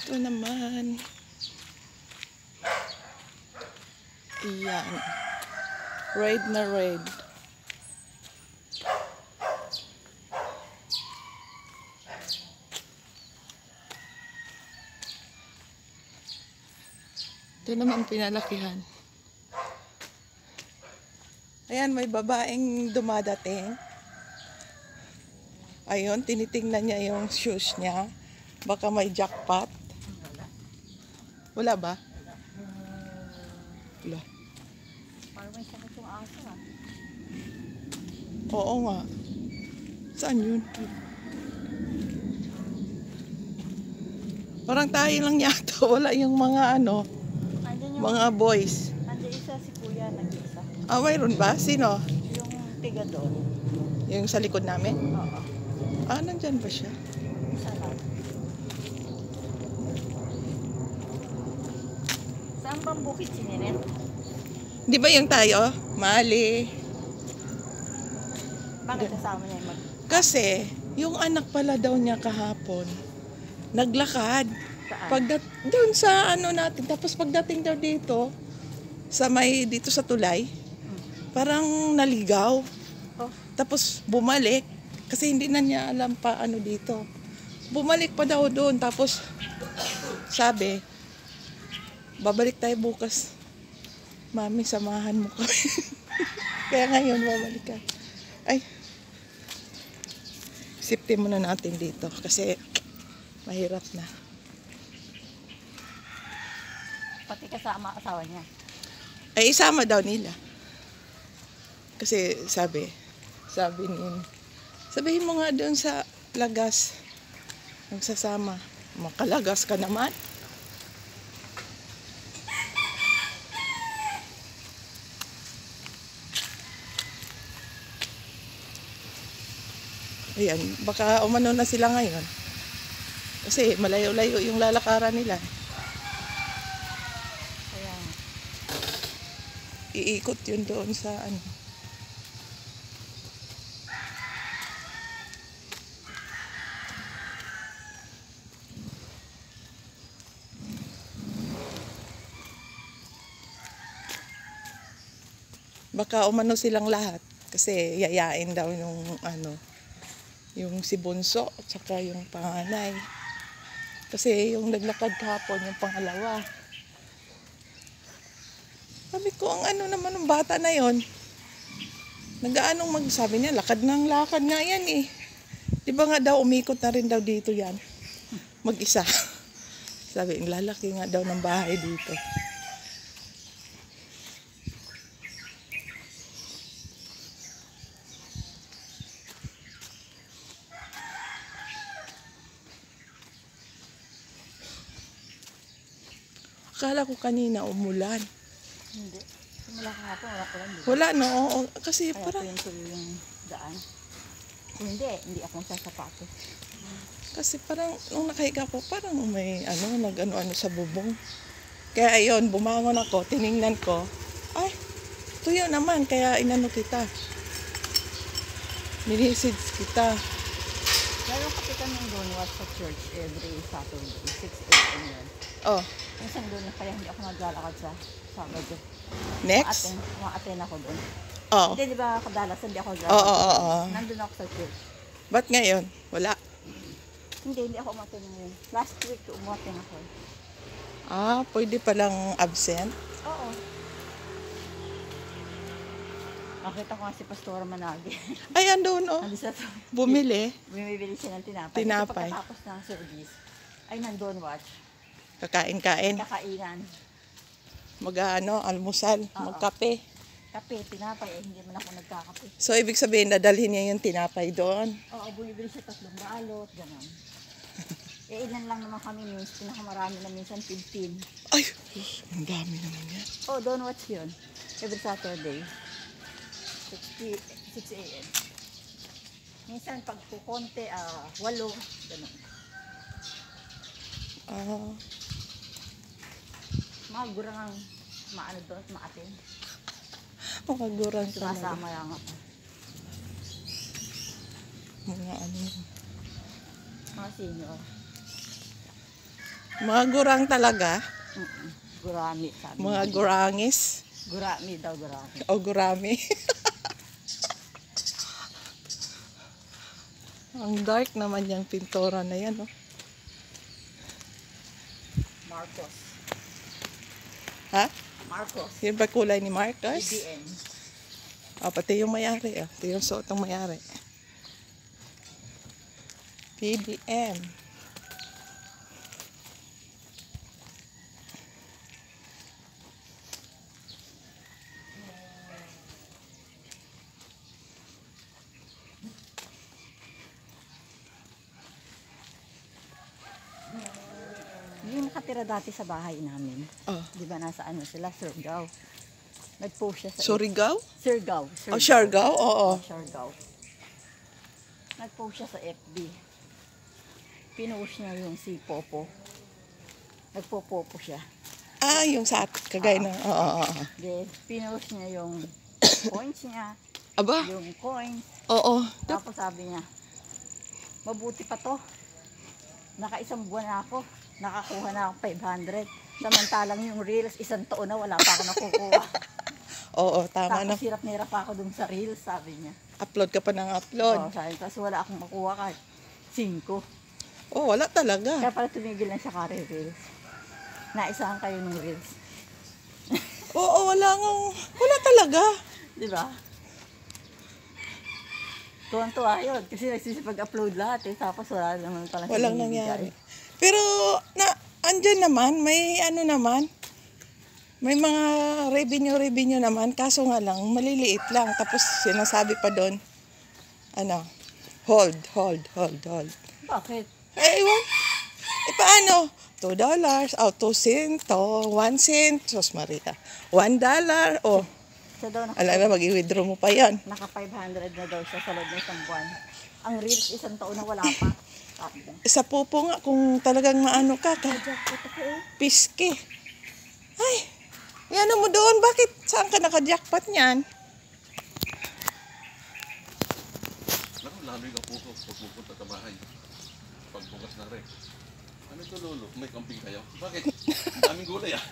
Ito naman. Iyan. Raid na raid. Ito naman pinalakihan. Ayan, may babaeng dumadating. Ayun, tinitingnan niya yung shoes niya. Baka may jackpot. Wala ba? Wala. Parang may sakit yung aso ah. Oo nga. Saan yun? Parang tayo lang yata. Wala yung mga ano, Andyan yung, mga boys. andyan isa si kuya nag-isa. Ah, mayroon ba? Sino? Yung tiga doon. Yung sa likod namin? Oo. Ah, nandyan ba siya? Isa lang. Saan bang bukid siniret? Di ba yung tayo? Mali. Bakit kasama niya yung Kasi, yung anak pala daw niya kahapon, naglakad. Saan? Doon sa ano natin, tapos pagdating daw dito, sa may, dito sa tulay, parang naligaw. Oh. Tapos bumalik, kasi hindi na niya alam pa ano dito. Bumalik pa daw doon, tapos sabi, babalik tayo bukas. Mami, samahan mo kami. Kaya ngayon, babalik ka. Ay, safety muna natin dito kasi mahirap na. Pati kasama asawa niya. Ay, isama daw nila. Kasi sabi niya, sabihin mo nga doon sa lagas, magsasama. Makalagas ka naman. Ayan, baka umano na sila ngayon. Kasi malayo-layo yung lalakaran nila. Kaya Iikot yun doon sa ano. Baka umano silang lahat. Kasi yayain daw yung ano, yung si Bunso at saka yung panganay. Kasi yung naglakad kahapon, yung pangalawa. Sabi ko, ang ano naman ng bata na yon. Nag-aanong magsabi niya, lakad nga yan eh. Di ba nga daw, umikot na rin daw dito yan. Mag-isa. Sabi, lalaki nga daw ng bahay dito. Akala ko kanina umulan. hindi. Simula kahapon, wala ko lang dito. Wala no, oo, kasi Kaya parang, tuloy yung daan. Kung hindi ako sasapatos. kasi parang, nung nakahiga ko, parang may ano, nag-ano-ano sa bubong. Kaya ayun, bumangon ako, tiningnan ko, ay, tuyo naman, kaya inano kita. Nilisid kita. Meron kasi kami doon watch sa church every Saturday, 6 a.m. yun. Oh, Minsan doon na kaya hindi ako naglalakad sa Sabado. next? Uma-attend ako doon. Oh, Hindi, di ba kadalas hindi ako oo, naglalakad? oo, oo. Nandun ako sa church. Ba't ngayon? Wala. Hindi ako umattend ngayon. Last week umattend ako. Ah, pwede palang absent? Oo. Nakita ko nga si Pastora Managi. Ay, andun oh. Nandun sa Bumili. bumibili siya ng tinapay. Tinapay. Kasi pagkatapos ng service, ay nandun watch. Kakain-kain. Kakainan. Mag-ano, almusal, Oo. magkape. Kape, tinapay. Eh, hindi man ako nagkakape. So, ibig sabihin, dadalhin niya yung tinapay doon. Oo, bumibili siya 3 balot, gano'n. Ilan lang naman kami, pinakamarami na minsan 15. Ay, ang dami naman yan. Oh, don't watch yun. Every Saturday. 6 a.m. Minsan pag kukonte, 8, gano'n. Ah, Mga gurang maano doon, maatin. makagurang talaga. Sumasama lang ako. Mga ano. Mga senior. Mga gurang talaga. Gurami, sabi Mga niya. gurangis. Gurami daw, gurami. O gurami. Ang dark naman yung pintura na yan. Oh. Marcos. Ha? Marcos. Yun ba kulay ni Marcos? BBM. Pati yung may-ari. Ito yung suot ng may-ari. PBM. Yung nakatira dati sa bahay namin. Oh. Di ba nasa ano sila? Surigao. Nag-post siya sa... Surigao? Surigao. Oh, Siargao? Oo. Siargao. Nag-post siya sa FB. Pinost niya yung si Popo. Nagpo-popo siya. Yung sa kagaya ng... Oo. Then, pinost niya yung coins niya. Aba? Yung coins. Oo. Tapos sabi niya, mabuti pa to. Naka-isang buwan na ako. Nakakuha na ako 500. Samantalang yung reels, 1 taon na wala pa ako nakukuha. Oo, tama na. Tapos hirap na hirap ako dun sa reels, sabi niya. Upload ka pa ng upload. Sabi, tapos wala akong makuha kahit 5. Oh, wala talaga. Kaya pala tumigil na siya kare reels. Naisahan kayo ng reels. Oo, wala talaga. Di ba? Tuwan-tuwa yun. Kasi nagsisipag-upload lahat eh. Tapos wala naman pala Walang binibigay. nangyari. Pero, andyan naman, may ano naman, may mga revenue naman, kaso nga lang, maliliit lang. Tapos sinasabi pa doon, hold. Bakit? Ewan. Paano? $2, 2 cent, 1 cent, Sos Maria. $1, Siya daw ala na, mag-i-withdraw mo pa yan. naka 500 na daw siya sa loob ng isang buwan. Ang reels 1 taon na wala pa. Sabi niya. Sa pupo nga, kung talagang maano ka, Jackpot ako eh. piske. Ay, yan mo doon, bakit? Saan ka naka-jackpot niyan? Lalo yung puso pag pupunta sa bahay. Pagbukas na rin. Ano ito, Lolo? May kambing kayo? Bakit? Ang daming gulay ah.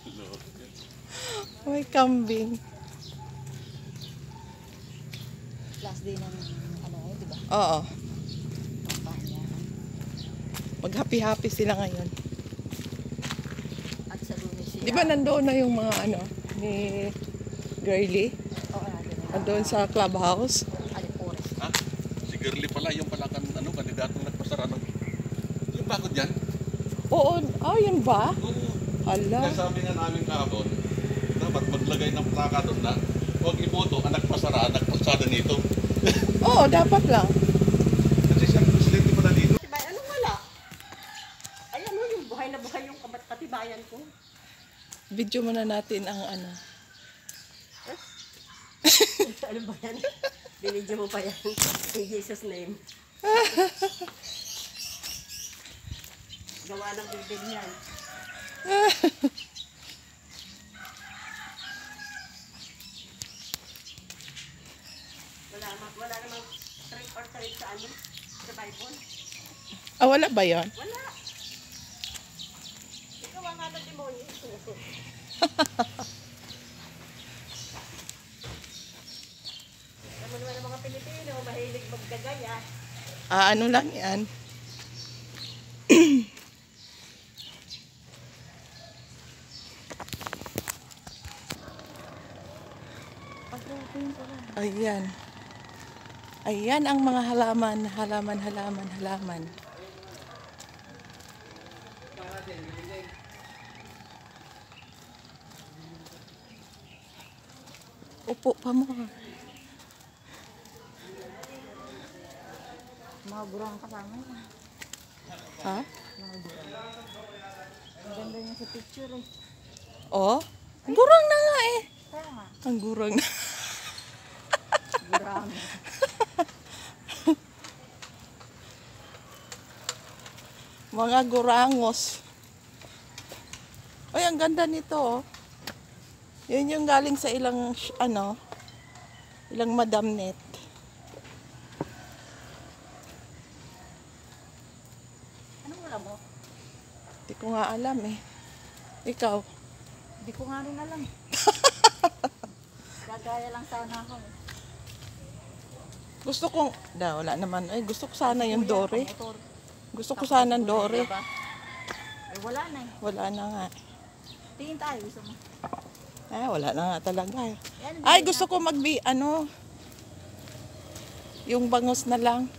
Lolo. May kambing. Last day ng ano eh, di ba? Oo. Kampanya. Mag-happy-happy sila ngayon. At sa Lunes siya. Di ba nandoon na yung mga ni Girlie? Oo, nandun na. Nandoon sa clubhouse? Alipores. Ha? Si Girlie pala, yung pala kandidatong nagpasara ng... Yung bakod yan? Oo. Yun ba? Oo. Ala. Kaya sabi nga namin kahapon, dapat maglagay ng plaka doon na huwag iboto ang nagpasada nito. Oo, dapat lang. Kasi siya presidente pala dito. Katibayan, anong wala? Ayan o, yung buhay na buhay yung katibayan ko. Video muna natin ang Ano ba yan? Binidyo mo pa yan. In Jesus' name. Gawa ng bibig yan. Wala namang trick or treat sa ano? Sa Bible? wala ba yun? Wala. Ikaw ang nga ng demonyo. Alam mo naman ang mga Pilipino, mahilig magkagaya. Ano lang yan? Ayan. Ayan ang mga halaman. Upo pa mo. Mga burang kasama niya. Ha? Mga burang. Ang ganda niya sa picture eh. Oh, gurang na nga eh. Kaya nga, Ang gurang na. gurami. Mga gurangos. Ay, ang ganda nito oh. Yun yung galing sa ilang, ilang Madam Net. Anong wala mo? ko nga alam eh. Ikaw? Hindi ko nga rin alam. Gagaya lang sana ako. Gusto kong, wala naman. Ay, gusto ko sana yung Kuya, Dore. motor. Gusto ko sana ng Dore. Diba? Eh, wala na eh. Wala na nga. Tingin tayo, gusto mo. Wala na nga talaga. Yan, Ay, gusto ko yung bangos na lang.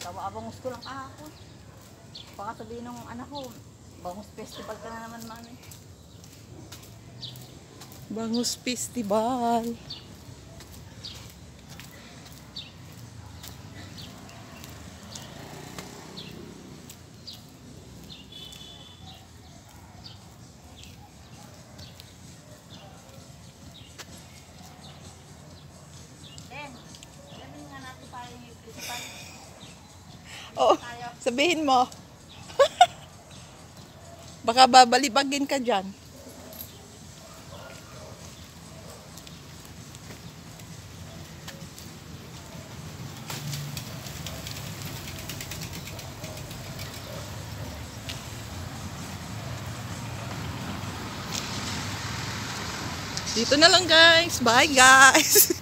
Abangus ko lang kahapon. Baka sabihin ng anak ko, bangus festival ka na naman, mami. Bangus Festival. Then, sabihin nga natin tayo yung festival. Oo, sabihin mo. Baka babalibagin ka dyan. Dito na lang guys. Bye guys.